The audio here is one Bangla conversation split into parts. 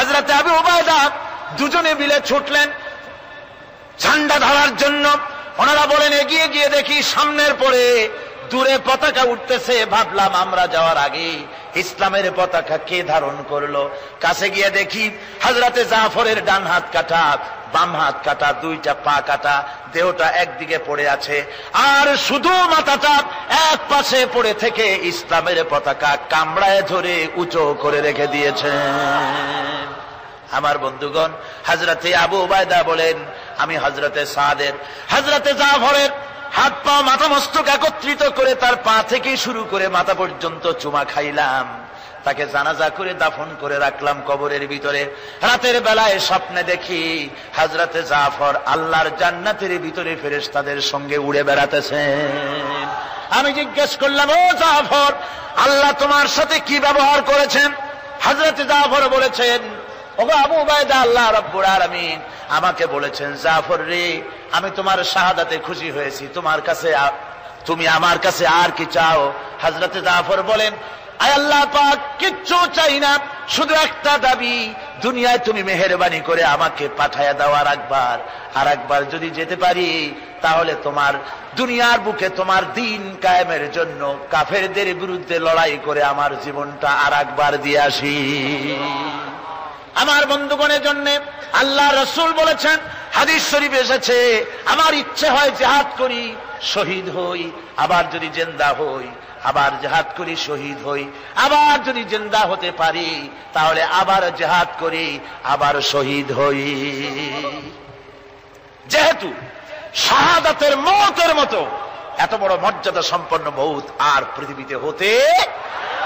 হযরতে আবু উবায়দা দুজনে মিলে ছুটলেন ঝান্ডা ধরার জন্য। ওনারা বলেন এগিয়ে গিয়ে দেখি সামনের পরে দূরে পতাকা উঠতেছে। ভাবলাম আমরা যাওয়ার আগে ইসলামের পতাকা কে ধারণ করলো। কাছে গিয়ে দেখি হযরতে জাফরের ডান হাত কাটা, বাম হাত কাটা, দুইটা পা কাটা, দেহটা একদিকে পড়ে আছে, আর শুধু মাথাটা এক পাশে পড়ে থেকে ইসলামের পতাকা কামড়ায় ধরে উঁচু করে রেখে দিয়েছেন। আমার বন্ধুগণ, হযরতে আবু উবায়দা বলেন আমি হযরতে সাদের, হযরতে জাফরের হাত পা মাথা মস্তক একত্রিত করে তার পা থেকে শুরু করে মাথা পর্যন্ত চুমা খাইলাম। তাকে জানাজা করে দাফন করে রাখলাম কবরের ভিতরে। রাতের বেলায় স্বপ্নে দেখি হযরতে জাফর আল্লাহর জান্নাতের ভিতরে ফেরেশতাদের সঙ্গে উড়ে বেড়াতেছেন। আমি জিজ্ঞেস করলাম, ও জাফর, আল্লাহ তোমার সাথে কি ব্যবহার করেছেন? হযরতে জাফর বলেছেন, ওগো আবু উবায়দা, আল্লাহ রাব্বুল আলামিন আমাকে বলেছেন, জাফর রে, আমি তোমার শাহাদাতে খুশি হয়েছি, তুমি আমার কাছে আর কি চাও? হযরতে জাফর বলেন, আয় আল্লাহ পাক, কিচ্ছু চাই না, শুধু একটা দাবি, দুনিয়ায় তুমি মেহেরবানি করে আমাকে পাঠায়া দাও আর একবার যদি যেতে পারি, তাহলে তোমার দুনিয়ার বুকে তোমার দিন কায়েমের জন্য কাফেরদের বিরুদ্ধে লড়াই করে আমার জীবনটা আর একবার দিয়ে আসি। আমার বন্ধুগণের জন্য আল্লাহ রাসূল বলেছেন, হাদিস শরীফে এসেছে, আমার ইচ্ছে হয় জিহাদ করি, শহীদ হই, আবার যদি জিন্দা হই, আবার জিহাদ করি, শহীদ হই, আবার যদি জিন্দা হতে পারি তাহলে আবার জিহাদ করি, আবার শহীদ হই। যেহেতু শাহাদাতের মওতের মতো এত বড় মর্যাদা সম্পন্ন মওত আর পৃথিবীতে হতে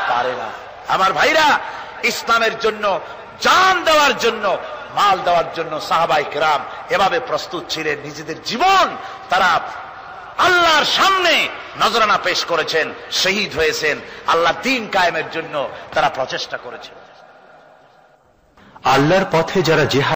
পারে না। আমার ভাইরা, ইসলামের জন্য জান দেওয়ার জন্য, মাল দেওয়ার জন্য সাহাবায়ে কেরাম এভাবে প্রস্তুত ছিলেন। নিজেদের জীবন তারা আল্লাহর সামনে নজরানা পেশ করেছেন, শহীদ হয়েছেন, আল্লাহ দ্বীন কায়েমের জন্য তারা প্রচেষ্টা করেছেন। আল্লাহর পথে যারা জিহাদ